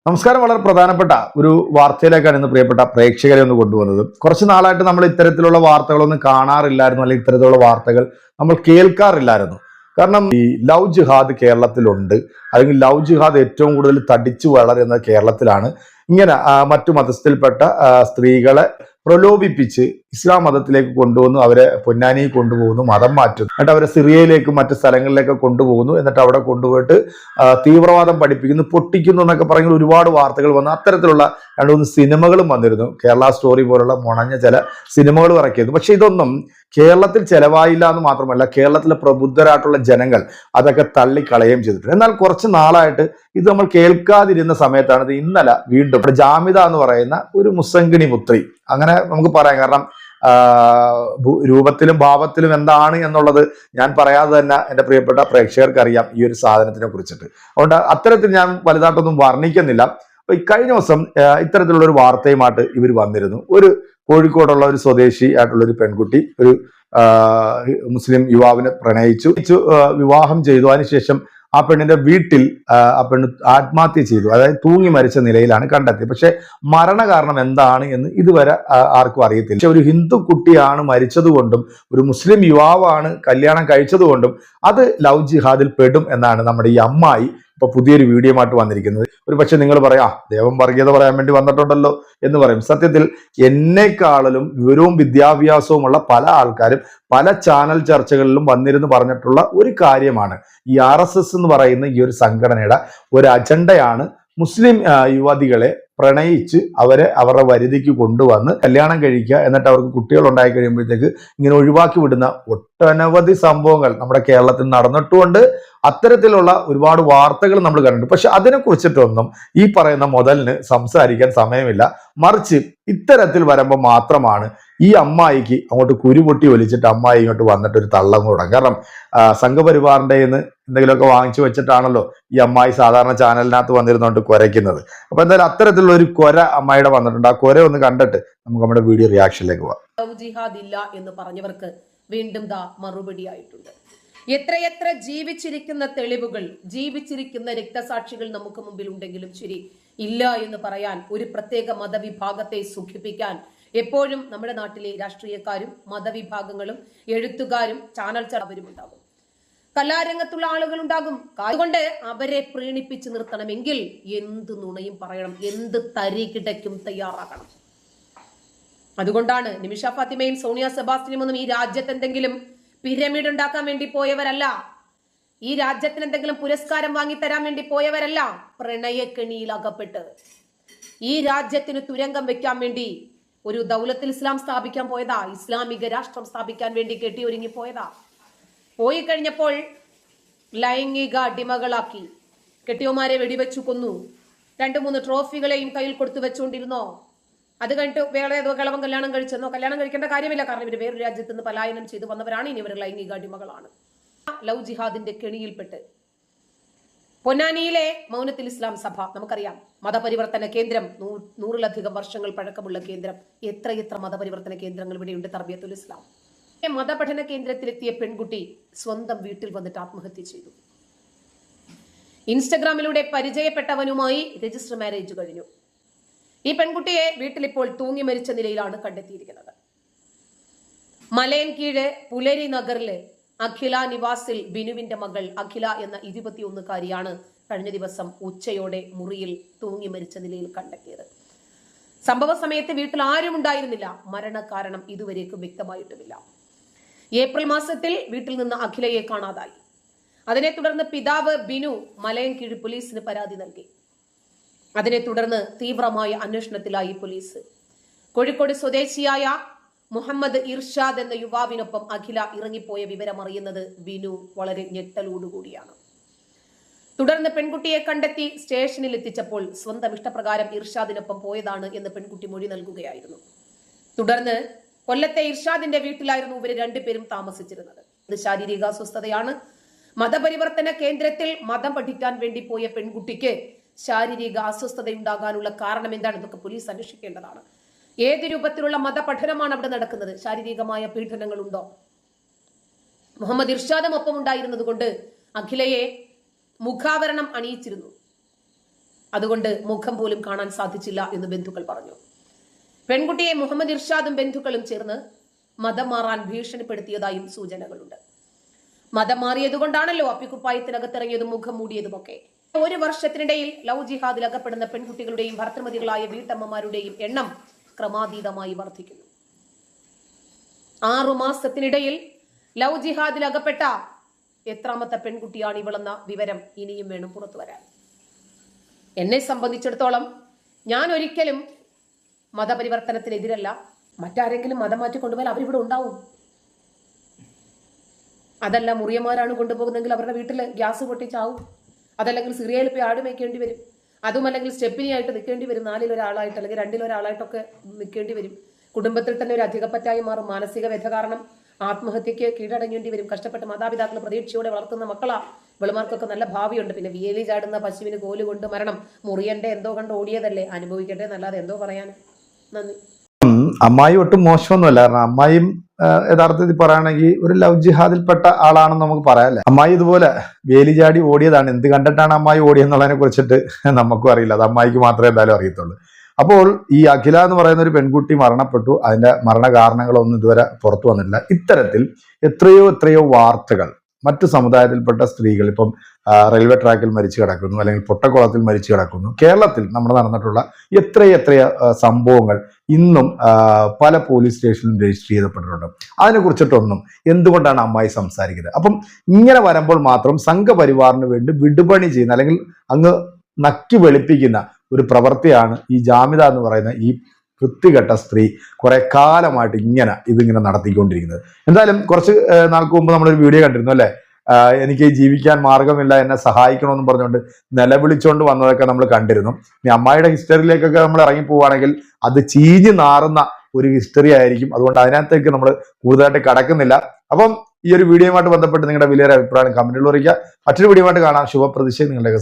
നമസ്കാരം. വളരെ പ്രധാനപ്പെട്ട ഒരു വാർത്തയിലേക്കാണ് ഇന്ന് പ്രിയപ്പെട്ട പ്രേക്ഷകരെ ഒന്ന് കൊണ്ടുവന്നത്. കുറച്ച് നാളായിട്ട് നമ്മൾ ഇത്തരത്തിലുള്ള വാർത്തകളൊന്നും കാണാറില്ലായിരുന്നു, അല്ലെങ്കിൽ ഇത്തരത്തിലുള്ള വാർത്തകൾ നമ്മൾ കേൾക്കാറില്ലായിരുന്നു. കാരണം ഈ ലവ് ജിഹാദ് കേരളത്തിലുണ്ട്, അല്ലെങ്കിൽ ലവ് ജിഹാദ് ഏറ്റവും കൂടുതൽ തടിച്ചു വളരുന്നത് കേരളത്തിലാണ്. ഇങ്ങനെ മറ്റു മതസ്ഥയിൽപ്പെട്ട സ്ത്രീകളെ പ്രലോഭിപ്പിച്ച് ഇസ്ലാം മതത്തിലേക്ക് കൊണ്ടുവന്നു, അവരെ പൊന്നാനിയിൽ കൊണ്ടുപോകുന്നു, മതം മാറ്റുന്നു, എന്നിട്ട് അവരെ സിറിയയിലേക്കും മറ്റു സ്ഥലങ്ങളിലേക്ക് കൊണ്ടുപോകുന്നു, എന്നിട്ട് അവിടെ കൊണ്ടുപോയിട്ട് തീവ്രവാദം പഠിപ്പിക്കുന്നു, പൊട്ടിക്കുന്നു എന്നൊക്കെ പറഞ്ഞ ഒരുപാട് വാർത്തകൾ വന്നു. അത്തരത്തിലുള്ള രണ്ട് മൂന്ന് സിനിമകളും വന്നിരുന്നു. കേരള സ്റ്റോറി പോലുള്ള മുണഞ്ഞ ചില സിനിമകൾ ഇറക്കിയിരുന്നു. പക്ഷെ ഇതൊന്നും കേരളത്തിൽ ചെലവായില്ല എന്ന് മാത്രമല്ല, കേരളത്തിലെ പ്രബുദ്ധരായിട്ടുള്ള ജനങ്ങൾ അതൊക്കെ തള്ളിക്കളയുകയും ചെയ്തിട്ടുണ്ട്. എന്നാൽ കുറച്ച് നാളായിട്ട് ഇത് നമ്മൾ കേൾക്കാതിരുന്ന സമയത്താണ് ഇത് ഇന്നലെ വീണ്ടും ജാമിദ എന്ന് പറയുന്ന ഒരു മുസംഗിണി പുത്രി, അങ്ങനെ നമുക്ക് പറയാം. കാരണം രൂപത്തിലും ഭാവത്തിലും എന്താണ് എന്നുള്ളത് ഞാൻ പറയാതെ തന്നെ എൻ്റെ പ്രിയപ്പെട്ട പ്രേക്ഷകർക്ക് അറിയാം ഈ ഒരു സാധനത്തിനെ കുറിച്ചിട്ട്. അതുകൊണ്ട് അത്തരത്തിൽ ഞാൻ വലുതായിട്ടൊന്നും വർണ്ണിക്കുന്നില്ല. അപ്പൊ കഴിഞ്ഞ ദിവസം ഇത്തരത്തിലുള്ള ഒരു വാർത്തയുമായിട്ട് ഇവർ വന്നിരുന്നു. ഒരു കോഴിക്കോടുള്ള ഒരു സ്വദേശി ആയിട്ടുള്ള ഒരു പെൺകുട്ടി ഒരു മുസ്ലിം യുവാവിനെ പ്രണയിച്ചു, വിവാഹം ചെയ്തു. അതിനുശേഷം ആ പെണ്ണിന്റെ വീട്ടിൽ ആ പെണ്ണ് ആത്മഹത്യ ചെയ്തു, അതായത് തൂങ്ങി മരിച്ച നിലയിലാണ് കണ്ടെത്തിയത്. പക്ഷെ മരണകാരണം എന്താണ് എന്ന് ഇതുവരെ ആർക്കും അറിയത്തില്ല. പക്ഷെ ഒരു ഹിന്ദു കുട്ടിയാണ് മരിച്ചതുകൊണ്ടും ഒരു മുസ്ലിം യുവാവാണ് കല്യാണം കഴിച്ചതുകൊണ്ടും അത് ലവ് ജിഹാദിൽ പെടും എന്നാണ് നമ്മുടെ ഈ അമ്മായി ഇപ്പൊ പുതിയൊരു വീഡിയോ ആയിട്ട് വന്നിരിക്കുന്നത്. ഒരു പക്ഷെ നിങ്ങൾ പറയാ ദേവം വർഗീയത പറയാൻ വേണ്ടി വന്നിട്ടുണ്ടല്ലോ എന്ന് പറയും. സത്യത്തിൽ എന്നെക്കാളിലും വിവരവും വിദ്യാഭ്യാസവുമുള്ള പല ആൾക്കാരും പല ചാനൽ ചർച്ചകളിലും വന്നിരുന്ന് പറഞ്ഞിട്ടുള്ള ഒരു കാര്യമാണ്, ഈ RSS എന്ന് പറയുന്ന ഈ ഒരു സംഘടനയുടെ ഒരു അജണ്ടയാണ് മുസ്ലിം യുവതികളെ പ്രണയിച്ച് അവരെ അവരുടെ വരുതിക്ക് കൊണ്ടുവന്ന് കല്യാണം കഴിക്കുക, എന്നിട്ട് അവർക്ക് കുട്ടികൾ ഉണ്ടായി കഴിയുമ്പോഴത്തേക്ക് ഇങ്ങനെ ഒഴിവാക്കി വിടുന്ന ഒട്ടനവധി സംഭവങ്ങൾ നമ്മുടെ കേരളത്തിൽ നടന്നിട്ടുമുണ്ട്. അത്തരത്തിലുള്ള ഒരുപാട് വാർത്തകൾ നമ്മൾ കണ്ടിട്ടുണ്ട്. പക്ഷെ അതിനെ കുറിച്ചിട്ടൊന്നും ഈ പറയുന്ന മുതലിന് സംസാരിക്കാൻ സമയമില്ല. മറിച്ച് ഇത്തരത്തിൽ വരുമ്പോൾ മാത്രമാണ് ഈ അമ്മായിക്ക് അങ്ങോട്ട് കുരുപൊട്ടി ഒലിച്ചിട്ട് അമ്മായി ഇങ്ങോട്ട് വന്നിട്ട് ഒരു തള്ളം തുടങ്ങും. കാരണം സംഘപരിവാറിന്റെ എന്തെങ്കിലുമൊക്കെ വാങ്ങിച്ചു വെച്ചിട്ടാണല്ലോ ഈ അമ്മായി സാധാരണ ചാനലിനകത്ത് വന്നിരുന്നോണ്ട് കുരയ്ക്കുന്നത്. അപ്പൊ എന്തായാലും അത്തരത്തിലുള്ള ഒരു കൊര അമ്മായിയുടെ വന്നിട്ടുണ്ട്. ആ കൊര ഒന്ന് കണ്ടിട്ട് നമുക്ക് നമ്മുടെ വീഡിയോ റിയാക്ഷനിലേക്ക് പോവാം. ലവ് ജിഹാദ് ഇല്ല എന്ന് പറഞ്ഞവർക്ക് വീണ്ടും മറുപടി ആയിട്ടുണ്ട്. എത്രയെത്ര ജീവിച്ചിരിക്കുന്ന തെളിവുകൾ, ജീവിച്ചിരിക്കുന്ന രക്തസാക്ഷികൾ നമുക്ക് മുമ്പിൽ ഉണ്ടെങ്കിലും ശരി, ഇല്ല എന്ന് പറയാൻ ഒരു പ്രത്യേക മതവിഭാഗത്തെ സുഖിപ്പിക്കാൻ എപ്പോഴും നമ്മുടെ നാട്ടിലെ രാഷ്ട്രീയക്കാരും മതവിഭാഗങ്ങളും എഴുത്തുകാരും ചാനൽ ചർച്ചവരും ഉണ്ടാകും, കലാരംഗത്തുള്ള ആളുകൾ ഉണ്ടാകും. അതുകൊണ്ട് അവരെ പ്രീണിപ്പിച്ച് നിർത്തണമെങ്കിൽ എന്ത് നുണയും പറയണം, എന്ത് തരികിടയ്ക്കും തയ്യാറാകണം. അതുകൊണ്ടാണ് നിമിഷ ഫാത്തിമയും സോണിയ സെബാസ്റ്റ്യനും ഒന്നും ഈ രാജ്യത്ത് എന്തെങ്കിലും പിരമിഡ് ഉണ്ടാക്കാൻ വേണ്ടി പോയവരല്ല, ഈ രാജ്യത്തിന് എന്തെങ്കിലും പുരസ്കാരം വാങ്ങിത്തരാൻ വേണ്ടി പോയവരല്ല. പ്രണയക്കെണിയിൽ അകപ്പെട്ട് ഈ രാജ്യത്തിന് തുരങ്കം വെക്കാൻ വേണ്ടി ഒരു ദൗലത്തുൽ ഇസ്ലാം സ്ഥാപിക്കാൻ പോയതാ, ഇസ്ലാമിക രാഷ്ട്രം സ്ഥാപിക്കാൻ വേണ്ടി കെട്ടിയൊരുങ്ങി പോയതാ. പോയി കഴിഞ്ഞപ്പോൾ ലൈംഗിക അടിമകളാക്കി, കെട്ടിയോമാരെ വെടിവെച്ചു കൊന്നു, 2-3 ട്രോഫികളെയും കയ്യിൽ കൊടുത്തു വെച്ചുകൊണ്ടിരുന്നോ. അത് കഴിഞ്ഞിട്ട് വേറെ ഏതോ കളവൻ കല്യാണം കഴിച്ചെന്നോ. കല്യാണം കഴിക്കേണ്ട കാര്യമില്ല, കാരണം ഇവർ വേറൊരു രാജ്യത്ത് നിന്ന് പലായനം ചെയ്ത് വന്നവരാണ്, ഇനി ഇവർ ലൈംഗിക അടിമകളാണ്. ലവ് ജിഹാദിന്റെ കെണിയിൽപ്പെട്ട് പൊന്നാനിയിലെ മൗനത്തുൽ ഇസ്ലാം സഭ നമുക്കറിയാം, മതപരിവർത്തന കേന്ദ്രം, 100-ലധികം വർഷങ്ങൾ പഴക്കമുള്ള കേന്ദ്രം. എത്രയെത്ര മതപരിവർത്തന കേന്ദ്രങ്ങൾ ഇവിടെയുണ്ട്. തർബിയത്തുൽ ഇസ്ലാം മതപഠന കേന്ദ്രത്തിലെത്തിയ പെൺകുട്ടി സ്വന്തം വീട്ടിൽ വന്നിട്ട് ആത്മഹത്യ ചെയ്തു. ഇൻസ്റ്റഗ്രാമിലൂടെ പരിചയപ്പെട്ടവനുമായി രജിസ്റ്റർ മാരേജ് കഴിഞ്ഞു. ഈ പെൺകുട്ടിയെ വീട്ടിലിപ്പോൾ തൂങ്ങി മരിച്ച നിലയിലാണ് കണ്ടെത്തിയിരിക്കുന്നത്. മലയൻകീഴ് പുലരി നഗറിലെ അഖില നിവാസിൽ ബിനുവിന്റെ മകൾ അഖില എന്ന 21-കാരിയാണ് കഴിഞ്ഞ ദിവസം ഉച്ചയോടെ മുറിയിൽ തൂങ്ങി മരിച്ച നിലയിൽ കണ്ടെത്തിയത്. സംഭവ സമയത്ത് വീട്ടിൽ ആരും ഉണ്ടായിരുന്നില്ല. മരണകാരണം ഇതുവരേക്കും വ്യക്തമായിട്ടുമില്ല. ഏപ്രിൽ മാസത്തിൽ വീട്ടിൽ നിന്ന് അഖിലയെ കാണാതായി. അതിനെ തുടർന്ന് പിതാവ് ബിനു മലയൻകീഴ് പോലീസിന് പരാതി നൽകി. അതിനെ തുടർന്ന് തീവ്രമായ അന്വേഷണത്തിലായി പോലീസ്. കോഴിക്കോട് സ്വദേശിയായ മുഹമ്മദ് ഇർഷാദ് എന്ന യുവാവിനൊപ്പം അഖില ഇറങ്ങിപ്പോയ വിവരം അറിയുന്നത് ബിനു വളരെ ഞെട്ടലോടുകൂടിയാണ്. തുടർന്ന് പെൺകുട്ടിയെ കണ്ടെത്തി സ്റ്റേഷനിൽ എത്തിച്ചപ്പോൾ സ്വന്തം ഇഷ്ടപ്രകാരം ഇർഷാദിനൊപ്പം പോയതാണ് എന്ന് പെൺകുട്ടി മൊഴി നൽകുകയായിരുന്നു. തുടർന്ന് കൊല്ലത്തെ ഇർഷാദിന്റെ വീട്ടിലായിരുന്നു ഇവര് 2 പേരും താമസിച്ചിരുന്നത്. ഇത് ശാരീരിക അസ്വസ്ഥതയാണ്. മതപരിവർത്തന കേന്ദ്രത്തിൽ മതം പഠിക്കാൻ വേണ്ടി പോയ പെൺകുട്ടിക്ക് ശാരീരിക അസ്വസ്ഥതയുണ്ടാകാനുള്ള കാരണം എന്താണ്? ഇതൊക്കെ പോലീസ് അന്വേഷിക്കേണ്ടതാണ്. ഏത് രൂപത്തിലുള്ള മതപഠനമാണ് അവിടെ നടക്കുന്നത്? ശാരീരികമായ പീഡനങ്ങളുണ്ടോ? മുഹമ്മദ് ഇർഷാദും ഒപ്പം ഉണ്ടായിരുന്നത് കൊണ്ട് അഖിലയെ മുഖാവരണം അണിയിച്ചിരുന്നു. അതുകൊണ്ട് മുഖം പോലും കാണാൻ സാധിച്ചില്ല എന്ന് ബന്ധുക്കൾ പറഞ്ഞു. പെൺകുട്ടിയെ മുഹമ്മദ് ഇർഷാദും ബന്ധുക്കളും ചേർന്ന് മതം മാറാൻ ഭീഷണിപ്പെടുത്തിയതായും സൂചനകളുണ്ട്. മതം മാറിയതുകൊണ്ടാണല്ലോ അപ്പിക്കുപ്പായത്തിനകത്തിറങ്ങിയതും മുഖം മൂടിയതുമൊക്കെ. 1 വർഷത്തിനിടയിൽ ലവ് ജിഹാദിൽ അകപ്പെടുന്ന പെൺകുട്ടികളുടെയും ഭർത്തൃമതികളായ വീട്ടമ്മമാരുടെയും എണ്ണം ക്രമാതീതമായി വർദ്ധിക്കുന്നു. 6 മാസത്തിനിടയിൽ ലവ് ജിഹാദിൽ അകപ്പെട്ട എത്രാമത്തെ പെൺകുട്ടിയാണ് ഇവളെന്ന വിവരം ഇനിയും വേണം പുറത്തു വരാൻ. എന്നെ സംബന്ധിച്ചിടത്തോളം ഞാൻ ഒരിക്കലും മതപരിവർത്തനത്തിനെതിരല്ല. മറ്റാരെങ്കിലും മതം മാറ്റി കൊണ്ടുപോയാൽ അവരിവിടെ ഉണ്ടാവും. അതല്ല മുറിയന്മാരാണ് കൊണ്ടുപോകുന്നെങ്കിൽ അവരുടെ വീട്ടിൽ ഗ്യാസ് പൊട്ടിച്ചാവും. അതല്ലെങ്കിൽ സിറിയയിൽ പോയി ആട് മേയ്ക്കേണ്ടി വരും. അതുമല്ലെങ്കിൽ സ്റ്റെപ്പിനിയായിട്ട് നിൽക്കേണ്ടി വരും. 4-ൽ ഒരാളായിട്ട് അല്ലെങ്കിൽ 2-ൽ ഒരാളായിട്ടൊക്കെ നിൽക്കേണ്ടി വരും. കുടുംബത്തിൽ തന്നെ ഒരു അധികപ്പറ്റായി മാറും. മാനസിക വ്യഥ കാരണം ആത്മഹത്യക്ക് കീഴടങ്ങേണ്ടി വരും. കഷ്ടപ്പെട്ട് മാതാപിതാക്കൾ പ്രതീക്ഷയോടെ വളർത്തുന്ന മക്കളാ. വെളുമാർക്കൊക്കെ നല്ല ഭാവിയുണ്ട്. പിന്നെ വേലി ചാടുന്ന പശുവിന് കോലുകൊണ്ട് മരണം. മുറിയന്റെ എന്തോ കണ്ട് ഓടിയതല്ലേ, അനുഭവിക്കട്ടെ എന്നല്ലാതെ എന്തോ പറയാന്. നന്ദി. അമ്മായി ഒട്ടും മോശമൊന്നുമല്ല. കാരണം അമ്മായിയും യഥാർത്ഥത്തിൽ പറയുകയാണെങ്കിൽ ഒരു ലവ് ജിഹാദിൽപ്പെട്ട ആളാണെന്ന് നമുക്ക് പറയാല്ലേ. അമ്മായി ഇതുപോലെ വേലി ചാടി ഓടിയതാണ്. എന്ത് കണ്ടിട്ടാണ് അമ്മായി ഓടിയെന്നുള്ളതിനെ കുറിച്ചിട്ട് നമുക്കും അറിയില്ല. അത് അമ്മായിക്ക് മാത്രമേ എന്തായാലും അറിയത്തുള്ളൂ. അപ്പോൾ ഈ അഖില എന്ന് പറയുന്ന ഒരു പെൺകുട്ടി മരണപ്പെട്ടു. അതിന്റെ മരണ കാരണങ്ങളൊന്നും ഇതുവരെ പുറത്തു വന്നിട്ടില്ല. ഇത്തരത്തിൽ എത്രയോ വാർത്തകൾ മറ്റു സമുദായത്തിൽപ്പെട്ട സ്ത്രീകൾ ഇപ്പം റെയിൽവേ ട്രാക്കിൽ മരിച്ചു കിടക്കുന്നു, അല്ലെങ്കിൽ പൊട്ടക്കുളത്തിൽ മരിച്ചു കിടക്കുന്നു. കേരളത്തിൽ നമ്മുടെ നടന്നിട്ടുള്ള എത്ര സംഭവങ്ങൾ ഇന്നും പല പോലീസ് സ്റ്റേഷനിലും രജിസ്റ്റർ ചെയ്യപ്പെട്ടിട്ടുണ്ട്. അതിനെക്കുറിച്ചിട്ടൊന്നും എന്തുകൊണ്ടാണ് അമ്മായി സംസാരിക്കുന്നത്? അപ്പം ഇങ്ങനെ വരുമ്പോൾ മാത്രം സംഘപരിവാറിന് വേണ്ടി വിടുപണി ചെയ്യുന്ന അല്ലെങ്കിൽ അങ്ങ് നക്കി വെളുപ്പിക്കുന്ന ഒരു പ്രവൃത്തിയാണ് ഈ ജാമിദ എന്ന് പറയുന്ന ഈ വൃത്തികെട്ട സ്ത്രീ കുറെ കാലമായിട്ട് ഇതിങ്ങനെ നടത്തിക്കൊണ്ടിരിക്കുന്നത്. എന്തായാലും കുറച്ച് നാൾക്ക് മുമ്പ് നമ്മളൊരു വീഡിയോ കണ്ടിരുന്നു അല്ലെ, എനിക്ക് ജീവിക്കാൻ മാർഗമില്ല, എന്നെ സഹായിക്കണമെന്ന് പറഞ്ഞുകൊണ്ട് നിലവിളിച്ചുകൊണ്ട് വന്നതൊക്കെ നമ്മൾ കണ്ടിരുന്നു. ഇനി അമ്മായിയുടെ ഹിസ്റ്ററിയിലേക്കൊക്കെ നമ്മൾ ഇറങ്ങി പോവുകയാണെങ്കിൽ അത് ചീഞ്ഞു നാറുന്ന ഒരു ഹിസ്റ്ററി ആയിരിക്കും. അതുകൊണ്ട് അതിനകത്തേക്ക് നമ്മൾ കൂടുതലായിട്ട് കടക്കുന്നില്ല. അപ്പം ഈ ഒരു വീഡിയോയുമായിട്ട് ബന്ധപ്പെട്ട് നിങ്ങളുടെ വലിയൊരു അഭിപ്രായം കമന്റിൽ അറിയിക്കുക. മറ്റൊരു വീഡിയോയുമായിട്ട് കാണാം. ശുഭപ്രതീക്ഷ നിങ്ങളുടെ